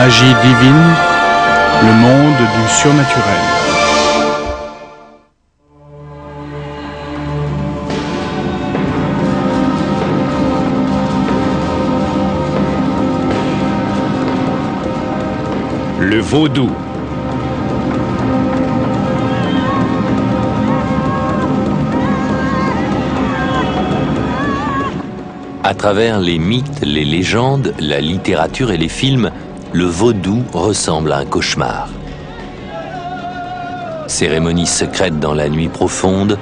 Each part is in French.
magie divine, le monde du surnaturel. Le vaudou. À travers les mythes, les légendes, la littérature et les films, le vaudou ressemble à un cauchemar. Cérémonies secrètes dans la nuit profonde,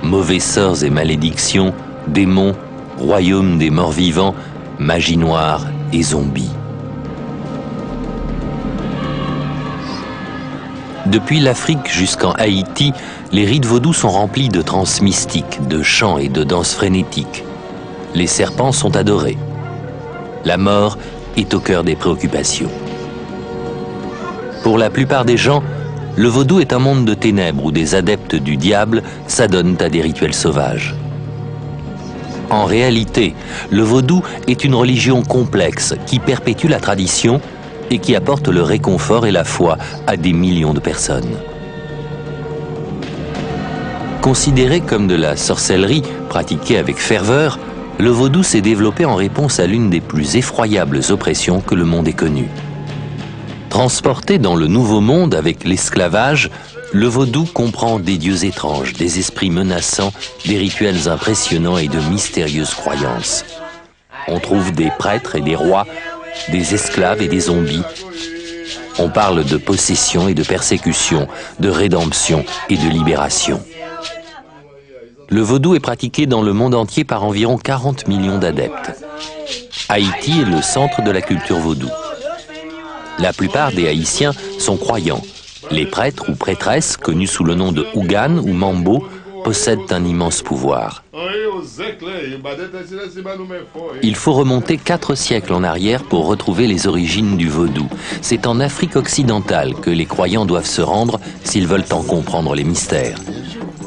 mauvais sorts et malédictions, démons, royaume des morts vivants, magie noire et zombies. Depuis l'Afrique jusqu'en Haïti, les rites vaudous sont remplis de transes mystiques, de chants et de danses frénétiques. Les serpents sont adorés. La mort est au cœur des préoccupations. Pour la plupart des gens, le vaudou est un monde de ténèbres où des adeptes du diable s'adonnent à des rituels sauvages. En réalité, le vaudou est une religion complexe qui perpétue la tradition et qui apporte le réconfort et la foi à des millions de personnes. Considéré comme de la sorcellerie pratiquée avec ferveur, le vaudou s'est développé en réponse à l'une des plus effroyables oppressions que le monde ait connues. Transporté dans le nouveau monde avec l'esclavage, le vaudou comprend des dieux étranges, des esprits menaçants, des rituels impressionnants et de mystérieuses croyances. On trouve des prêtres et des rois, des esclaves et des zombies. On parle de possession et de persécution, de rédemption et de libération. Le vaudou est pratiqué dans le monde entier par environ 40 millions d'adeptes. Haïti est le centre de la culture vaudou. La plupart des Haïtiens sont croyants. Les prêtres ou prêtresses, connus sous le nom de Ougan ou Mambo, possèdent un immense pouvoir. Il faut remonter 4 siècles en arrière pour retrouver les origines du vaudou. C'est en Afrique occidentale que les croyants doivent se rendre s'ils veulent en comprendre les mystères.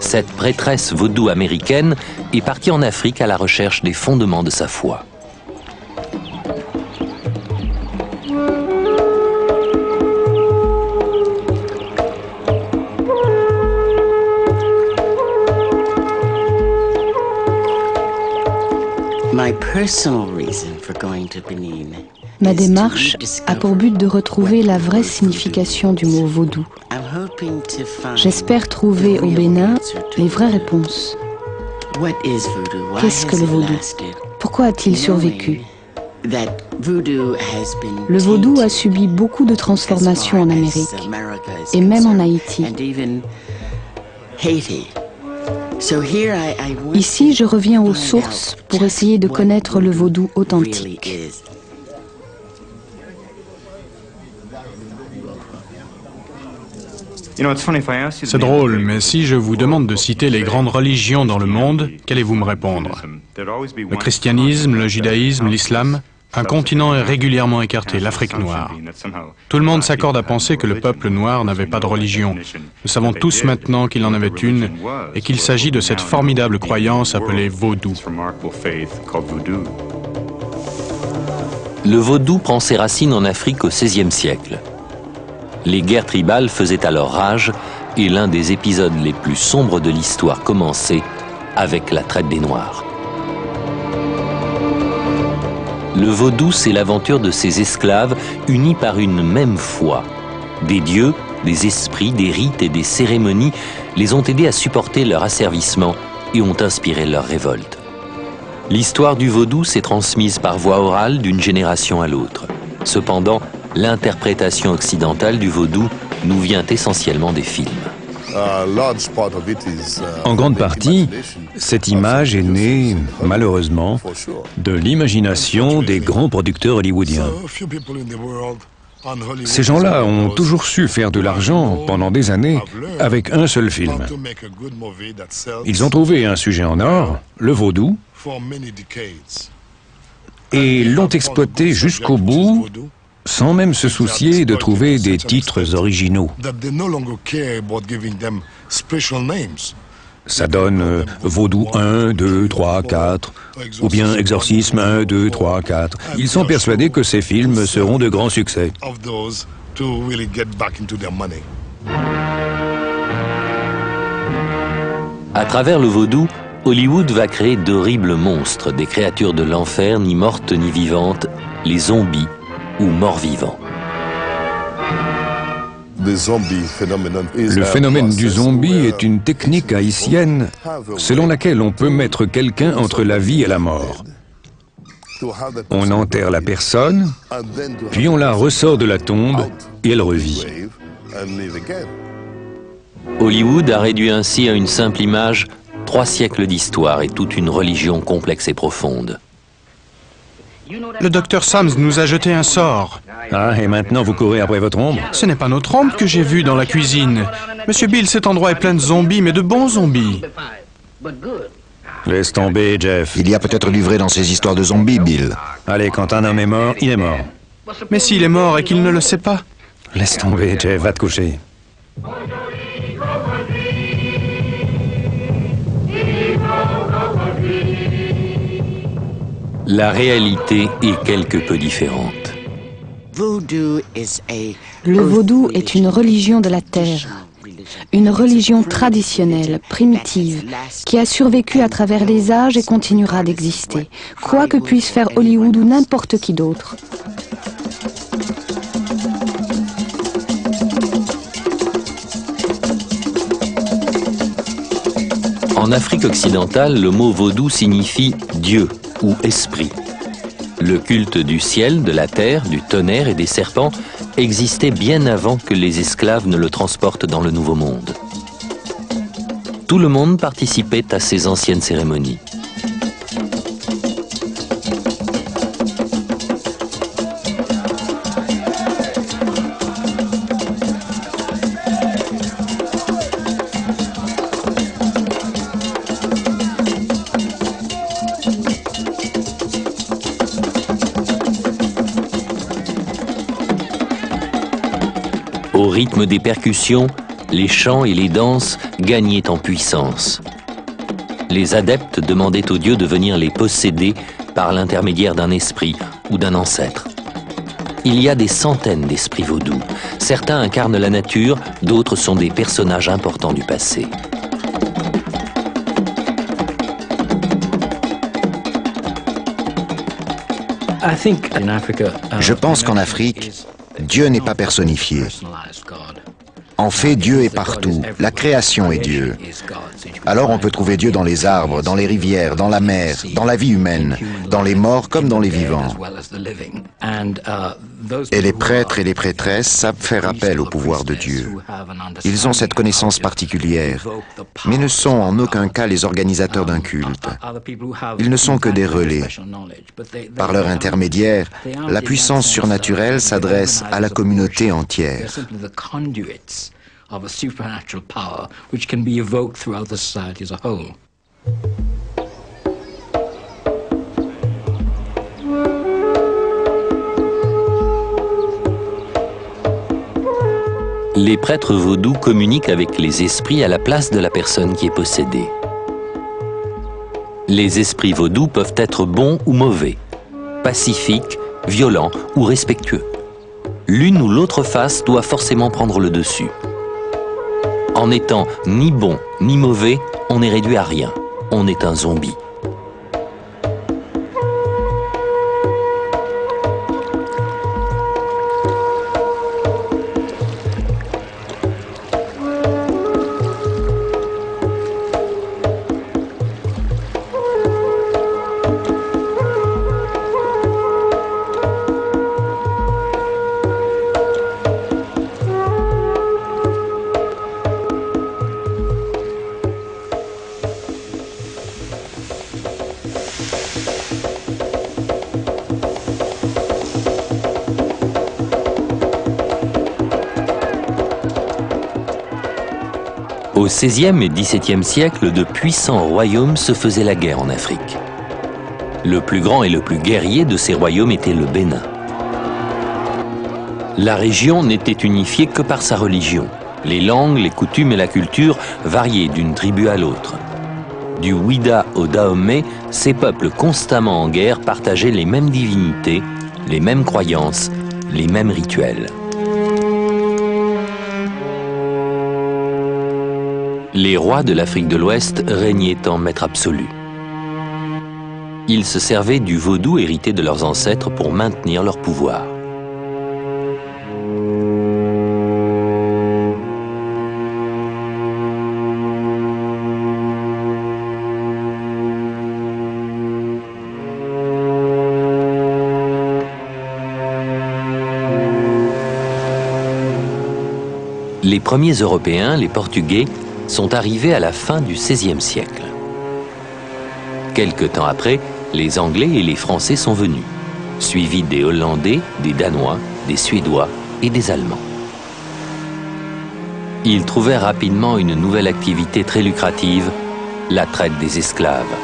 Cette prêtresse vaudou américaine est partie en Afrique à la recherche des fondements de sa foi. Ma démarche a pour but de retrouver la vraie signification du mot vaudou. J'espère trouver au Bénin les vraies réponses. Qu'est-ce que le vaudou? Pourquoi a-t-il survécu? Le vaudou a subi beaucoup de transformations en Amérique et même en Haïti. Ici, je reviens aux sources pour essayer de connaître le vaudou authentique. C'est drôle, mais si je vous demande de citer les grandes religions dans le monde, qu'allez-vous me répondre? Le christianisme, le judaïsme, l'islam? Un continent est régulièrement écarté, l'Afrique noire. Tout le monde s'accorde à penser que le peuple noir n'avait pas de religion. Nous savons tous maintenant qu'il en avait une et qu'il s'agit de cette formidable croyance appelée vaudou. Le vaudou prend ses racines en Afrique au XVIe siècle. Les guerres tribales faisaient alors rage et l'un des épisodes les plus sombres de l'histoire commençait avec la traite des Noirs. Le vaudou, c'est l'aventure de ces esclaves unis par une même foi. Des dieux, des esprits, des rites et des cérémonies les ont aidés à supporter leur asservissement et ont inspiré leur révolte. L'histoire du vaudou s'est transmise par voie orale d'une génération à l'autre. Cependant, l'interprétation occidentale du vaudou nous vient essentiellement des films. En grande partie, cette image est née, malheureusement, de l'imagination des grands producteurs hollywoodiens. Ces gens-là ont toujours su faire de l'argent pendant des années avec un seul film. Ils ont trouvé un sujet en or, le vaudou, et l'ont exploité jusqu'au bout, sans même se soucier de trouver des titres originaux. Ça donne vaudou 1, 2, 3, 4, ou bien exorcisme 1, 2, 3, 4. Ils sont persuadés que ces films seront de grands succès. À travers le vaudou, Hollywood va créer d'horribles monstres, des créatures de l'enfer, ni mortes ni vivantes, les zombies ou morts-vivants. Le phénomène du zombie est une technique haïtienne selon laquelle on peut mettre quelqu'un entre la vie et la mort. On enterre la personne, puis on la ressort de la tombe et elle revit. Hollywood a réduit ainsi à une simple image 3 siècles d'histoire et toute une religion complexe et profonde. Le docteur Sams nous a jeté un sort. Ah, et maintenant vous courez après votre ombre? Ce n'est pas notre ombre que j'ai vue dans la cuisine. Monsieur Bill, cet endroit est plein de zombies, mais de bons zombies. Laisse tomber, Jeff. Il y a peut-être du vrai dans ces histoires de zombies, Bill. Allez, quand un homme est mort, il est mort. Mais s'il est mort et qu'il ne le sait pas? Laisse tomber, Jeff, va te coucher. La réalité est quelque peu différente. Le vaudou est une religion de la terre, une religion traditionnelle, primitive, qui a survécu à travers les âges et continuera d'exister, quoi que puisse faire Hollywood ou n'importe qui d'autre. En Afrique occidentale, le mot vaudou signifie Dieu ou esprit. Le culte du ciel, de la terre, du tonnerre et des serpents existait bien avant que les esclaves ne le transportent dans le Nouveau Monde. Tout le monde participait à ces anciennes cérémonies. Au rythme des percussions, les chants et les danses gagnaient en puissance. Les adeptes demandaient aux dieux de venir les posséder par l'intermédiaire d'un esprit ou d'un ancêtre. Il y a des centaines d'esprits vaudous. Certains incarnent la nature, d'autres sont des personnages importants du passé. Je pense qu'en Afrique, Dieu n'est pas personnifié. En fait, Dieu est partout. La création est Dieu. Alors on peut trouver Dieu dans les arbres, dans les rivières, dans la mer, dans la vie humaine, dans les morts comme dans les vivants. Et les prêtres et les prêtresses savent faire appel au pouvoir de Dieu. Ils ont cette connaissance particulière, mais ne sont en aucun cas les organisateurs d'un culte. Ils ne sont que des relais. Par leur intermédiaire, la puissance surnaturelle s'adresse à la communauté entière. Of a supernatural power which can be evoked throughout the society as a whole. Les prêtres vaudous communiquent avec les esprits à la place de la personne qui est possédée. Les esprits vaudous peuvent être bons ou mauvais, pacifiques, violents ou respectueux. L'une ou l'autre face doit forcément prendre le dessus. En n'étant ni bon ni mauvais, on est réduit à rien. On est un zombie. Au XVIe et XVIIe siècle, de puissants royaumes se faisaient la guerre en Afrique. Le plus grand et le plus guerrier de ces royaumes était le Bénin. La région n'était unifiée que par sa religion. Les langues, les coutumes et la culture variaient d'une tribu à l'autre. Du Ouida au Dahomey, ces peuples constamment en guerre partageaient les mêmes divinités, les mêmes croyances, les mêmes rituels. Les rois de l'Afrique de l'Ouest régnaient en maître absolu. Ils se servaient du vaudou hérité de leurs ancêtres pour maintenir leur pouvoir. Les premiers Européens, les Portugais, sont arrivés à la fin du XVIe siècle. Quelque temps après, les Anglais et les Français sont venus, suivis des Hollandais, des Danois, des Suédois et des Allemands. Ils trouvèrent rapidement une nouvelle activité très lucrative, la traite des esclaves,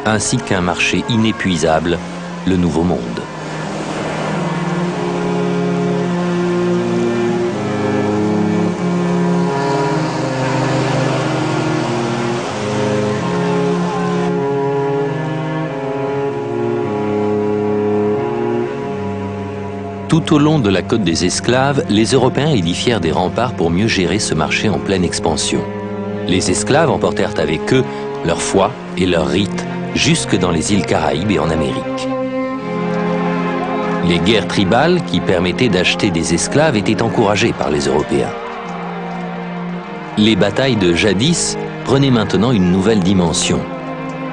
ainsi qu'un marché inépuisable, le Nouveau Monde. Tout au long de la côte des esclaves, les Européens édifièrent des remparts pour mieux gérer ce marché en pleine expansion. Les esclaves emportèrent avec eux leur foi et leurs rites jusque dans les îles Caraïbes et en Amérique. Les guerres tribales qui permettaient d'acheter des esclaves étaient encouragées par les Européens. Les batailles de jadis prenaient maintenant une nouvelle dimension.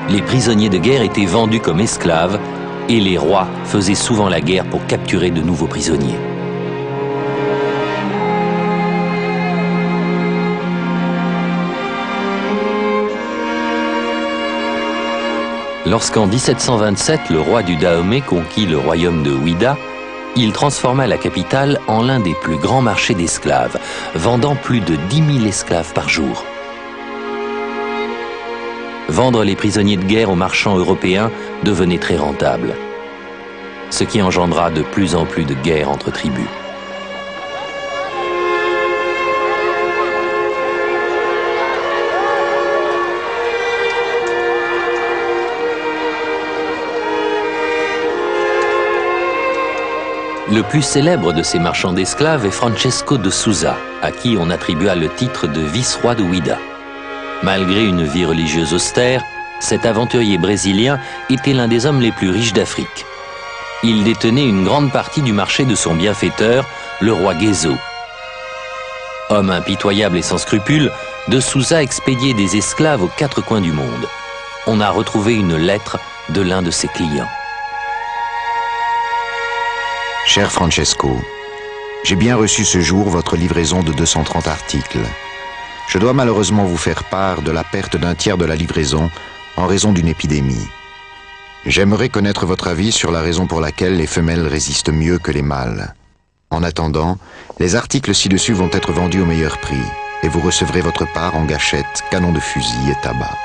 Les prisonniers de guerre étaient vendus comme esclaves et les rois faisaient souvent la guerre pour capturer de nouveaux prisonniers. Lorsqu'en 1727, le roi du Dahomey conquit le royaume de Ouida, il transforma la capitale en l'un des plus grands marchés d'esclaves, vendant plus de 10 000 esclaves par jour. Vendre les prisonniers de guerre aux marchands européens devenait très rentable, ce qui engendra de plus en plus de guerres entre tribus. Le plus célèbre de ces marchands d'esclaves est Francesco de Souza, à qui on attribua le titre de vice-roi de Ouida. Malgré une vie religieuse austère, cet aventurier brésilien était l'un des hommes les plus riches d'Afrique. Il détenait une grande partie du marché de son bienfaiteur, le roi Guézo. Homme impitoyable et sans scrupules, de Souza expédiait des esclaves aux 4 coins du monde. On a retrouvé une lettre de l'un de ses clients. Cher Francesco, j'ai bien reçu ce jour votre livraison de 230 articles. Je dois malheureusement vous faire part de la perte d'un tiers de la livraison en raison d'une épidémie. J'aimerais connaître votre avis sur la raison pour laquelle les femelles résistent mieux que les mâles. En attendant, les articles ci-dessus vont être vendus au meilleur prix et vous recevrez votre part en gâchettes, canons de fusil et tabac.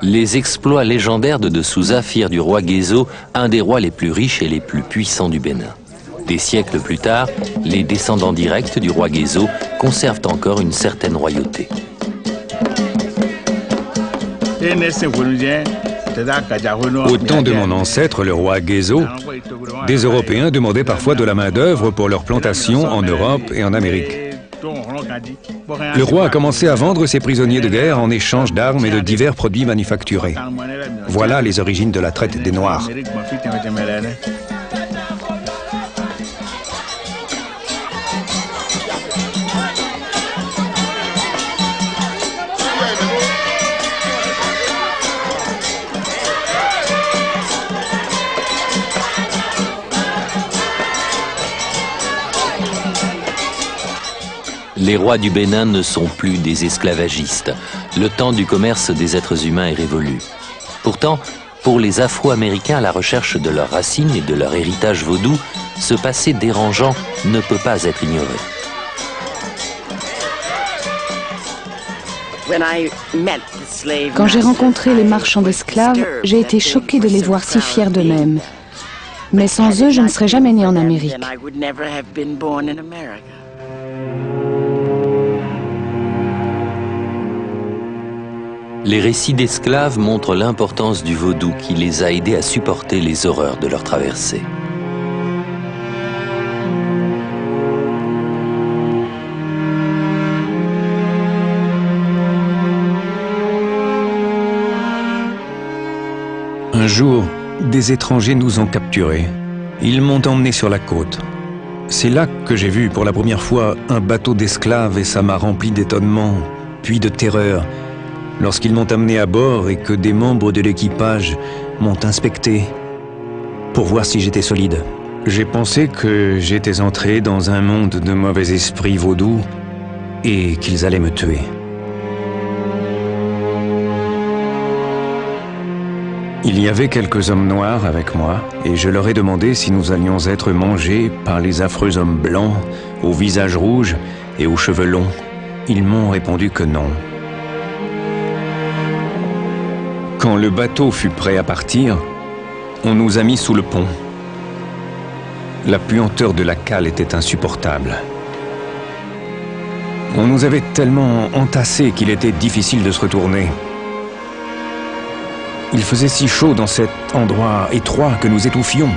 Les exploits légendaires de Souza firent du roi Guézo un des rois les plus riches et les plus puissants du Bénin. Des siècles plus tard, les descendants directs du roi Guézo conservent encore une certaine royauté. Au temps de mon ancêtre, le roi Guézo, des Européens demandaient parfois de la main-d'œuvre pour leurs plantations en Europe et en Amérique. Le roi a commencé à vendre ses prisonniers de guerre en échange d'armes et de divers produits manufacturés. Voilà les origines de la traite des Noirs. Les rois du Bénin ne sont plus des esclavagistes. Le temps du commerce des êtres humains est révolu. Pourtant, pour les Afro-Américains à la recherche de leurs racines et de leur héritage vaudou, ce passé dérangeant ne peut pas être ignoré. Quand j'ai rencontré les marchands d'esclaves, j'ai été choquée de les voir si fiers d'eux-mêmes. Mais sans eux, je ne serais jamais né en Amérique. Les récits d'esclaves montrent l'importance du vaudou qui les a aidés à supporter les horreurs de leur traversée. Un jour, des étrangers nous ont capturés. Ils m'ont emmené sur la côte. C'est là que j'ai vu pour la première fois un bateau d'esclaves et ça m'a rempli d'étonnement, puis de terreur, lorsqu'ils m'ont amené à bord et que des membres de l'équipage m'ont inspecté pour voir si j'étais solide. J'ai pensé que j'étais entré dans un monde de mauvais esprits vaudous et qu'ils allaient me tuer. Il y avait quelques hommes noirs avec moi et je leur ai demandé si nous allions être mangés par les affreux hommes blancs, au visage rouge et aux cheveux longs. Ils m'ont répondu que non. Quand le bateau fut prêt à partir, on nous a mis sous le pont. La puanteur de la cale était insupportable. On nous avait tellement entassés qu'il était difficile de se retourner. Il faisait si chaud dans cet endroit étroit que nous étouffions.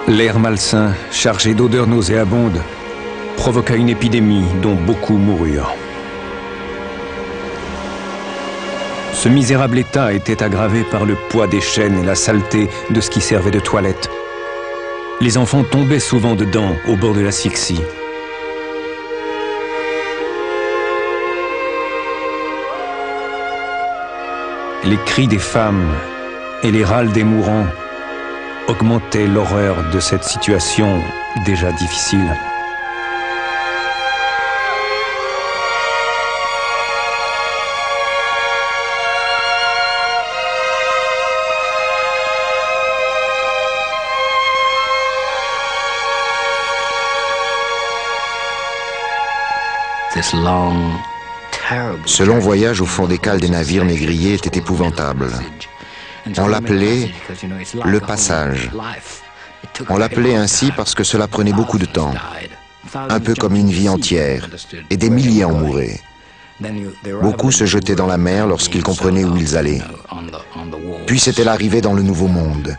L'air malsain, chargé d'odeurs nauséabondes, provoqua une épidémie dont beaucoup moururent. Ce misérable état était aggravé par le poids des chaînes et la saleté de ce qui servait de toilette. Les enfants tombaient souvent dedans, au bord de l'asphyxie. Les cris des femmes et les râles des mourants augmentaient l'horreur de cette situation déjà difficile. Ce long voyage au fond des cales des navires négriers était épouvantable. On l'appelait le passage. On l'appelait ainsi parce que cela prenait beaucoup de temps, un peu comme une vie entière, et des milliers en mouraient. Beaucoup se jetaient dans la mer lorsqu'ils comprenaient où ils allaient. Puis c'était l'arrivée dans le nouveau monde.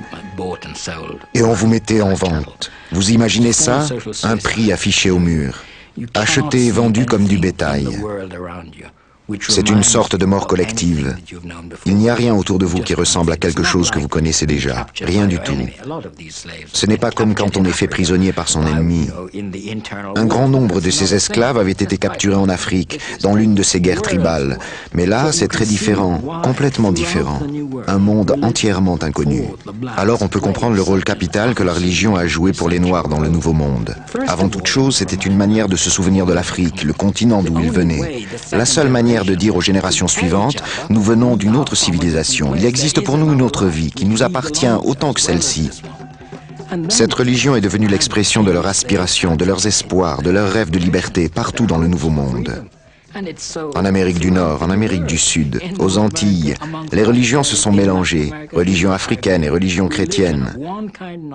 Et on vous mettait en vente. Vous imaginez ça? Un prix affiché au mur. Acheté et vendu comme du bétail. C'est une sorte de mort collective. Il n'y a rien autour de vous qui ressemble à quelque chose que vous connaissez déjà. Rien du tout. Ce n'est pas comme quand on est fait prisonnier par son ennemi. Un grand nombre de ces esclaves avaient été capturés en Afrique, dans l'une de ces guerres tribales. Mais là, c'est très différent, complètement différent. Un monde entièrement inconnu. Alors on peut comprendre le rôle capital que la religion a joué pour les Noirs dans le Nouveau Monde. Avant toute chose, c'était une manière de se souvenir de l'Afrique, le continent d'où ils venaient. La seule manière de dire aux générations suivantes, nous venons d'une autre civilisation. Il existe pour nous une autre vie qui nous appartient autant que celle-ci. Cette religion est devenue l'expression de leur aspiration, de leurs espoirs, de leurs rêves de liberté partout dans le Nouveau Monde. En Amérique du Nord, en Amérique du Sud, aux Antilles, les religions se sont mélangées, religion africaine et religion chrétienne.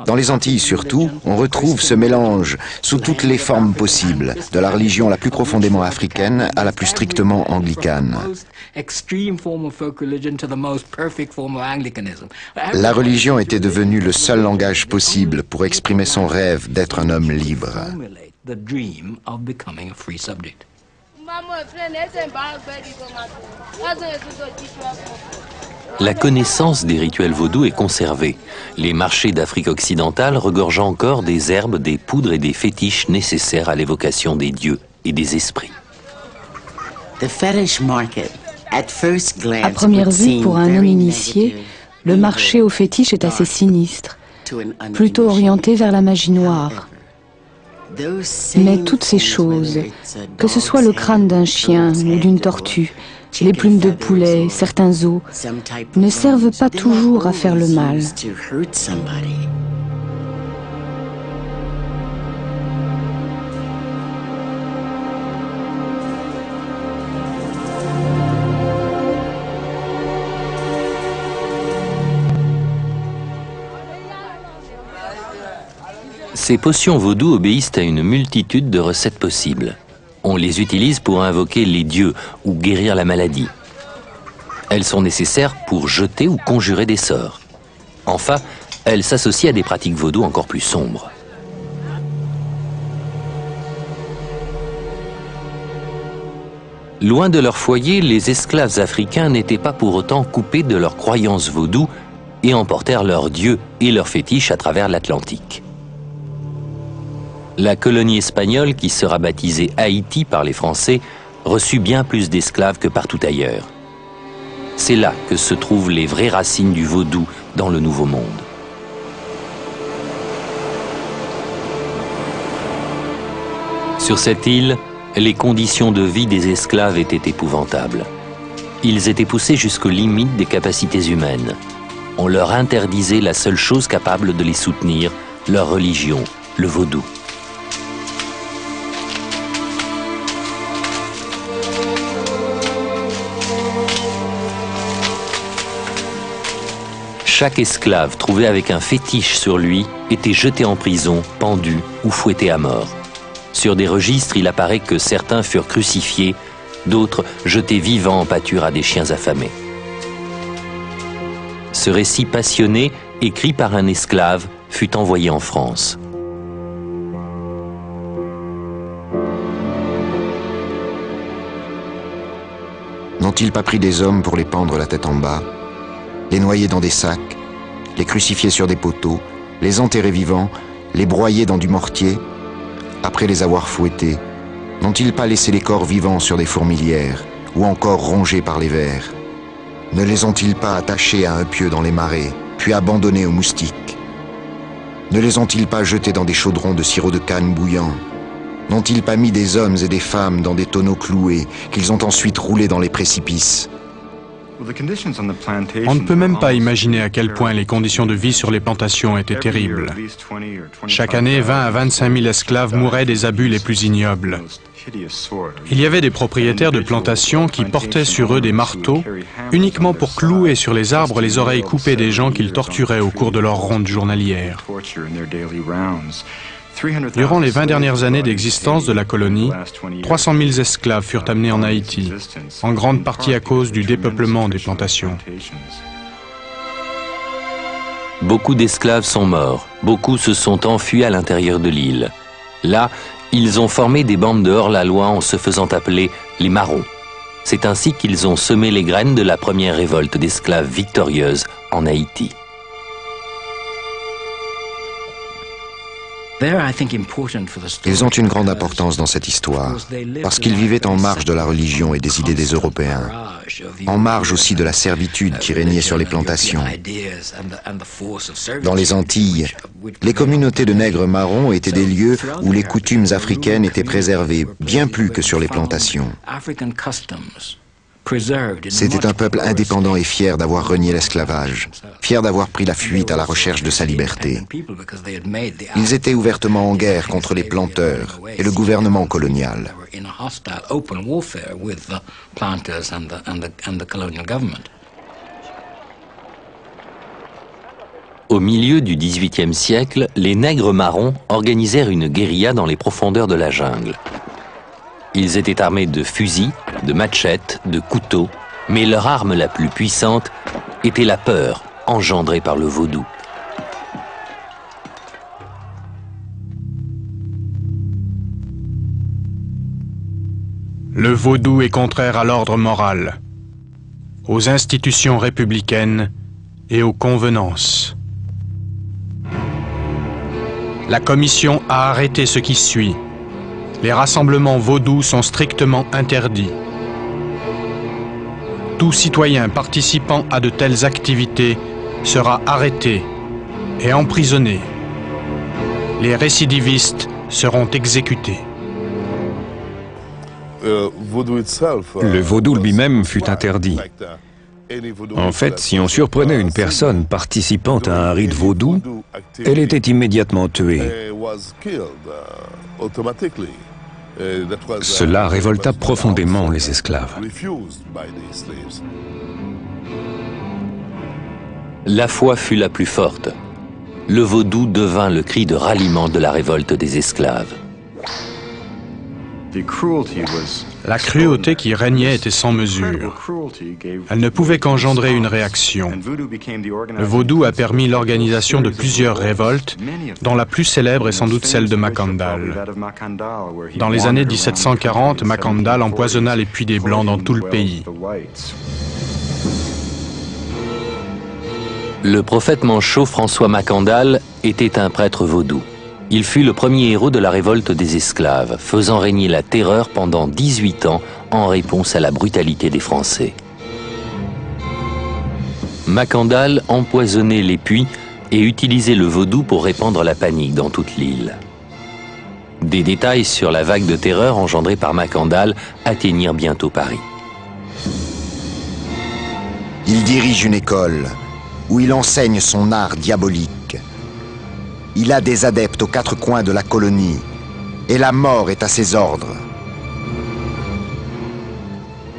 Dans les Antilles surtout, on retrouve ce mélange sous toutes les formes possibles, de la religion la plus profondément africaine à la plus strictement anglicane. La religion était devenue le seul langage possible pour exprimer son rêve d'être un homme libre. La connaissance des rituels vaudous est conservée. Les marchés d'Afrique occidentale regorgent encore des herbes, des poudres et des fétiches nécessaires à l'évocation des dieux et des esprits. À première vue, pour un non-initié, le marché aux fétiches est assez sinistre, plutôt orienté vers la magie noire. Mais toutes ces choses, que ce soit le crâne d'un chien ou d'une tortue, les plumes de poulet, certains os, ne servent pas toujours à faire le mal. Ces potions vaudou obéissent à une multitude de recettes possibles. On les utilise pour invoquer les dieux ou guérir la maladie. Elles sont nécessaires pour jeter ou conjurer des sorts. Enfin, elles s'associent à des pratiques vaudou encore plus sombres. Loin de leur foyer, les esclaves africains n'étaient pas pour autant coupés de leurs croyances vaudou et emportèrent leurs dieux et leurs fétiches à travers l'Atlantique. La colonie espagnole, qui sera baptisée Haïti par les Français, reçut bien plus d'esclaves que partout ailleurs. C'est là que se trouvent les vraies racines du vaudou dans le Nouveau Monde. Sur cette île, les conditions de vie des esclaves étaient épouvantables. Ils étaient poussés jusqu'aux limites des capacités humaines. On leur interdisait la seule chose capable de les soutenir, leur religion, le vaudou. Chaque esclave trouvé avec un fétiche sur lui était jeté en prison, pendu ou fouetté à mort. Sur des registres, il apparaît que certains furent crucifiés, d'autres jetés vivants en pâture à des chiens affamés. Ce récit passionné, écrit par un esclave, fut envoyé en France. N'ont-ils pas pris des hommes pour les pendre la tête en bas, les noyer dans des sacs, les crucifier sur des poteaux, les enterrer vivants, les broyer dans du mortier? Après les avoir fouettés, n'ont-ils pas laissé les corps vivants sur des fourmilières ou encore rongés par les vers? Ne les ont-ils pas attachés à un pieu dans les marais, puis abandonnés aux moustiques? Ne les ont-ils pas jetés dans des chaudrons de sirop de canne bouillant? N'ont-ils pas mis des hommes et des femmes dans des tonneaux cloués qu'ils ont ensuite roulés dans les précipices? On ne peut même pas imaginer à quel point les conditions de vie sur les plantations étaient terribles. Chaque année, 20 à 25 000 esclaves mouraient des abus les plus ignobles. Il y avait des propriétaires de plantations qui portaient sur eux des marteaux uniquement pour clouer sur les arbres les oreilles coupées des gens qu'ils torturaient au cours de leurs rondes journalières. Durant les 20 dernières années d'existence de la colonie, 300 000 esclaves furent amenés en Haïti, en grande partie à cause du dépeuplement des plantations. Beaucoup d'esclaves sont morts, beaucoup se sont enfuis à l'intérieur de l'île. Là, ils ont formé des bandes de hors-la-loi en se faisant appeler les marrons. C'est ainsi qu'ils ont semé les graines de la première révolte d'esclaves victorieuse en Haïti. Ils ont une grande importance dans cette histoire, parce qu'ils vivaient en marge de la religion et des idées des Européens, en marge aussi de la servitude qui régnait sur les plantations. Dans les Antilles, les communautés de nègres marrons étaient des lieux où les coutumes africaines étaient préservées, bien plus que sur les plantations. C'était un peuple indépendant et fier d'avoir renié l'esclavage, fier d'avoir pris la fuite à la recherche de sa liberté. Ils étaient ouvertement en guerre contre les planteurs et le gouvernement colonial. Au milieu du XVIIIe siècle, les nègres marrons organisèrent une guérilla dans les profondeurs de la jungle. Ils étaient armés de fusils, de machettes, de couteaux, mais leur arme la plus puissante était la peur engendrée par le vaudou. Le vaudou est contraire à l'ordre moral, aux institutions républicaines et aux convenances. La commission a arrêté ce qui suit. Les rassemblements vaudous sont strictement interdits. Tout citoyen participant à de telles activités sera arrêté et emprisonné. Les récidivistes seront exécutés. Le vaudou lui-même fut interdit. En fait, si on surprenait une personne participant à un rite vaudou, elle était immédiatement tuée. Cela révolta profondément les esclaves. La foi fut la plus forte. le vaudou devint le cri de ralliement de la révolte des esclaves. La cruauté qui régnait était sans mesure. Elle ne pouvait qu'engendrer une réaction. Le vaudou a permis l'organisation de plusieurs révoltes, dont la plus célèbre est sans doute celle de Makandal. Dans les années 1740, Makandal empoisonna les puits des Blancs dans tout le pays. Le prophète manchot François Makandal était un prêtre vaudou. Il fut le premier héros de la révolte des esclaves, faisant régner la terreur pendant 18 ans en réponse à la brutalité des Français. Makandal empoisonnait les puits et utilisait le vaudou pour répandre la panique dans toute l'île. Des détails sur la vague de terreur engendrée par Makandal atteignirent bientôt Paris. Il dirige une école où il enseigne son art diabolique. Il a des adeptes aux quatre coins de la colonie, et la mort est à ses ordres.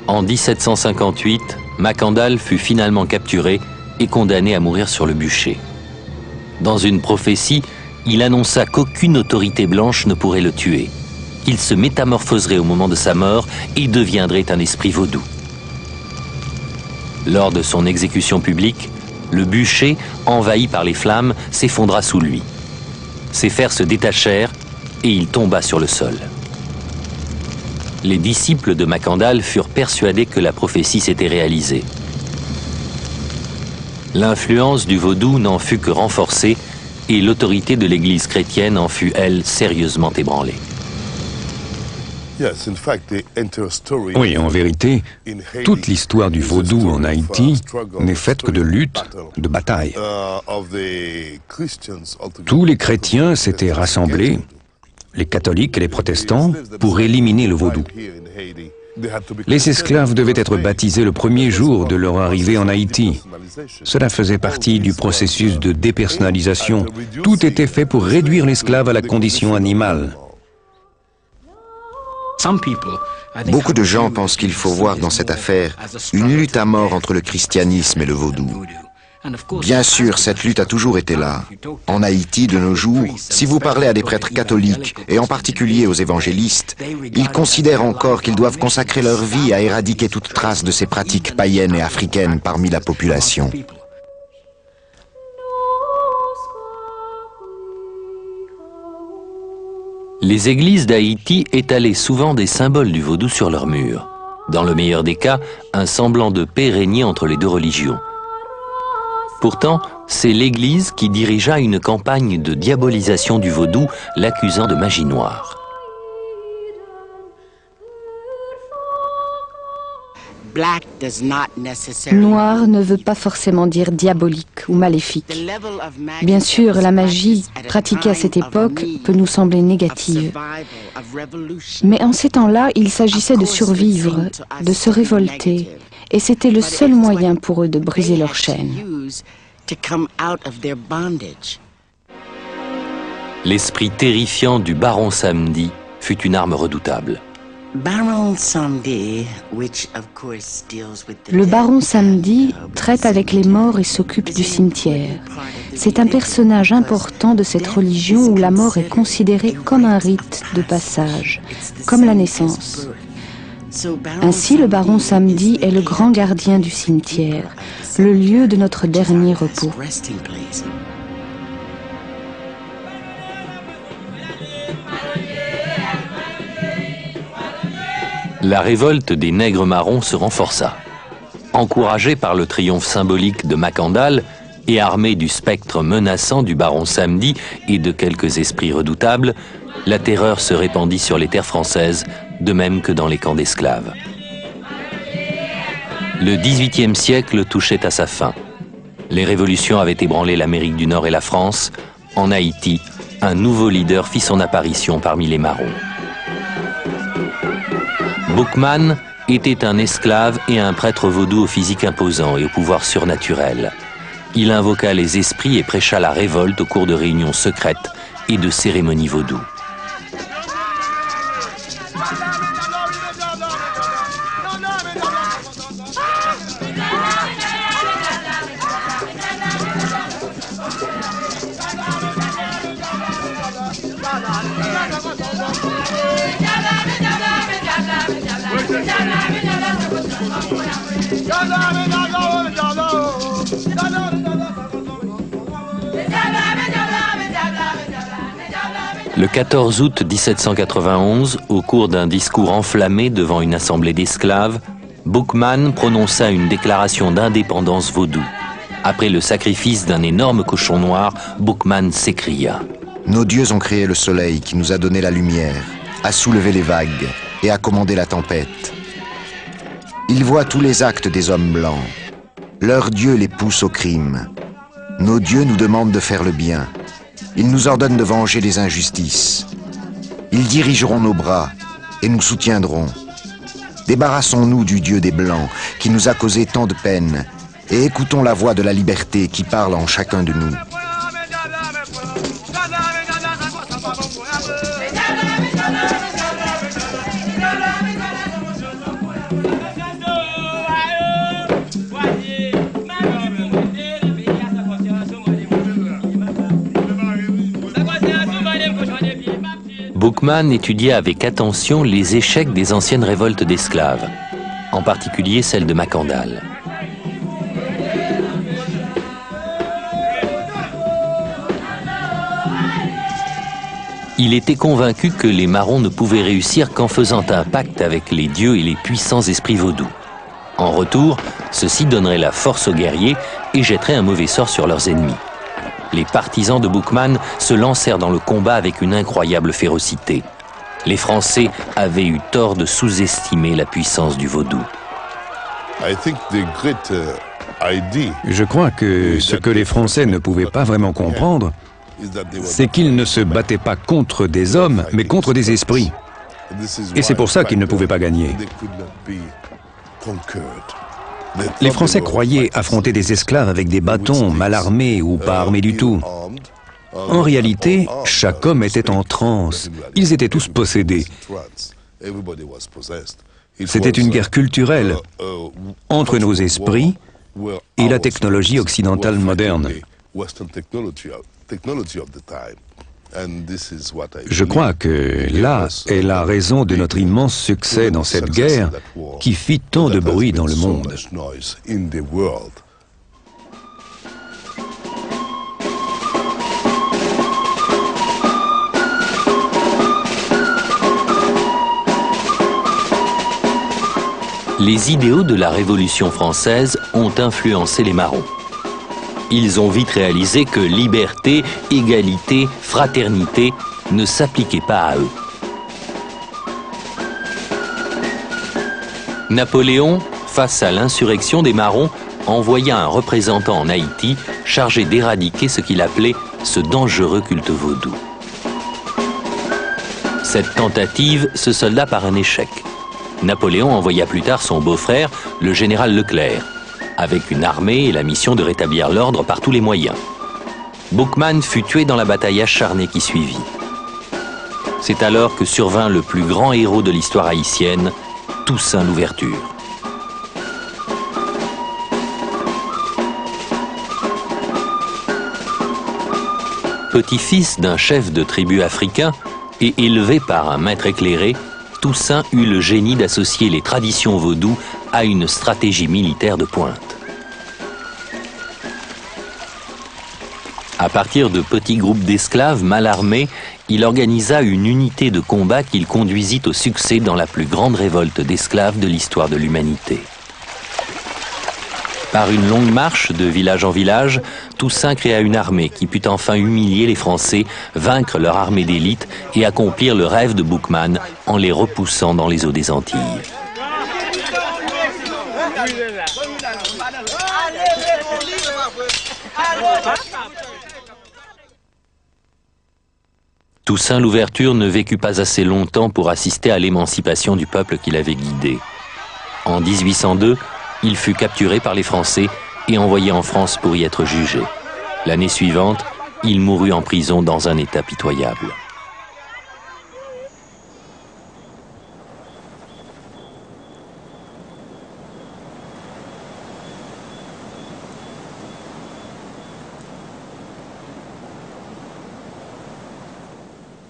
En 1758, Makandal fut finalement capturé et condamné à mourir sur le bûcher. Dans une prophétie, il annonça qu'aucune autorité blanche ne pourrait le tuer, qu'il se métamorphoserait au moment de sa mort et deviendrait un esprit vaudou. Lors de son exécution publique, le bûcher, envahi par les flammes, s'effondra sous lui. Ses fers se détachèrent et il tomba sur le sol. Les disciples de Makandal furent persuadés que la prophétie s'était réalisée. L'influence du vaudou n'en fut que renforcée et l'autorité de l'Église chrétienne en fut, elle, sérieusement ébranlée. Oui, en vérité, toute l'histoire du vaudou en Haïti n'est faite que de luttes, de batailles. Tous les chrétiens s'étaient rassemblés, les catholiques et les protestants, pour éliminer le vaudou. Les esclaves devaient être baptisés le premier jour de leur arrivée en Haïti. Cela faisait partie du processus de dépersonnalisation. Tout était fait pour réduire l'esclave à la condition animale. Beaucoup de gens pensent qu'il faut voir dans cette affaire une lutte à mort entre le christianisme et le vaudou. Bien sûr, cette lutte a toujours été là. En Haïti, de nos jours, si vous parlez à des prêtres catholiques, et en particulier aux évangélistes, ils considèrent encore qu'ils doivent consacrer leur vie à éradiquer toute trace de ces pratiques païennes et africaines parmi la population. Les églises d'Haïti étalaient souvent des symboles du vaudou sur leurs murs. Dans le meilleur des cas, un semblant de paix régnait entre les deux religions. Pourtant, c'est l'Église qui dirigea une campagne de diabolisation du vaudou, l'accusant de magie noire. Noir ne veut pas forcément dire diabolique ou maléfique. Bien sûr, la magie pratiquée à cette époque peut nous sembler négative. Mais en ces temps-là, il s'agissait de survivre, de se révolter, et c'était le seul moyen pour eux de briser leurs chaînes. L'esprit terrifiant du baron Samedi fut une arme redoutable. Le baron Samedi traite avec les morts et s'occupe du cimetière. C'est un personnage important de cette religion où la mort est considérée comme un rite de passage, comme la naissance. Ainsi, le baron Samedi est le grand gardien du cimetière, le lieu de notre dernier repos. La révolte des nègres marrons se renforça. Encouragés par le triomphe symbolique de Makandal et armés du spectre menaçant du baron Samedi et de quelques esprits redoutables, la terreur se répandit sur les terres françaises, de même que dans les camps d'esclaves. Le XVIIIe siècle touchait à sa fin. Les révolutions avaient ébranlé l'Amérique du Nord et la France. En Haïti, un nouveau leader fit son apparition parmi les marrons. Boukman était un esclave et un prêtre vaudou au physique imposant et au pouvoir surnaturel. Il invoqua les esprits et prêcha la révolte au cours de réunions secrètes et de cérémonies vaudou. Le 14 août 1791, au cours d'un discours enflammé devant une assemblée d'esclaves, Boukman prononça une déclaration d'indépendance vaudou. Après le sacrifice d'un énorme cochon noir, Boukman s'écria « Nos dieux ont créé le soleil qui nous a donné la lumière, a soulevé les vagues et a commandé la tempête. Ils voient tous les actes des hommes blancs. Leurs dieux les poussent au crime. Nos dieux nous demandent de faire le bien. Ils nous ordonnent de venger les injustices. Ils dirigeront nos bras et nous soutiendront. Débarrassons-nous du Dieu des Blancs qui nous a causé tant de peine et écoutons la voix de la liberté qui parle en chacun de nous. » Boukman étudia avec attention les échecs des anciennes révoltes d'esclaves, en particulier celle de Macandal. Il était convaincu que les Marrons ne pouvaient réussir qu'en faisant un pacte avec les dieux et les puissants esprits vaudous. En retour, ceux-ci donneraient la force aux guerriers et jetteraient un mauvais sort sur leurs ennemis. Les partisans de Boukman se lancèrent dans le combat avec une incroyable férocité. Les Français avaient eu tort de sous-estimer la puissance du vaudou. Je crois que ce que les Français ne pouvaient pas vraiment comprendre, c'est qu'ils ne se battaient pas contre des hommes, mais contre des esprits. Et c'est pour ça qu'ils ne pouvaient pas gagner. Les Français croyaient affronter des esclaves avec des bâtons, mal armés ou pas armés du tout. En réalité, chaque homme était en transe. Ils étaient tous possédés. C'était une guerre culturelle entre nos esprits et la technologie occidentale moderne. Je crois que là est la raison de notre immense succès dans cette guerre qui fit tant de bruit dans le monde. Les idéaux de la Révolution française ont influencé les Marrons. Ils ont vite réalisé que liberté, égalité, fraternité ne s'appliquaient pas à eux. Napoléon, face à l'insurrection des Marrons, envoya un représentant en Haïti chargé d'éradiquer ce qu'il appelait ce dangereux culte vaudou. Cette tentative se solda par un échec. Napoléon envoya plus tard son beau-frère, le général Leclerc, avec une armée et la mission de rétablir l'ordre par tous les moyens. Boukman fut tué dans la bataille acharnée qui suivit. C'est alors que survint le plus grand héros de l'histoire haïtienne, Toussaint Louverture. Petit-fils d'un chef de tribu africain et élevé par un maître éclairé, Toussaint eut le génie d'associer les traditions vaudoues à une stratégie militaire de pointe. À partir de petits groupes d'esclaves mal armés, il organisa une unité de combat qu'il conduisit au succès dans la plus grande révolte d'esclaves de l'histoire de l'humanité. Par une longue marche de village en village, Toussaint créa une armée qui put enfin humilier les Français, vaincre leur armée d'élite et accomplir le rêve de Boukman en les repoussant dans les eaux des Antilles. Toussaint Louverture ne vécut pas assez longtemps pour assister à l'émancipation du peuple qu'il avait guidé. En 1802, il fut capturé par les Français et envoyé en France pour y être jugé. L'année suivante, il mourut en prison dans un état pitoyable.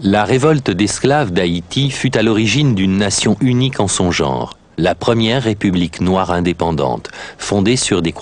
La révolte d'esclaves d'Haïti fut à l'origine d'une nation unique en son genre. la première république noire indépendante, fondée sur des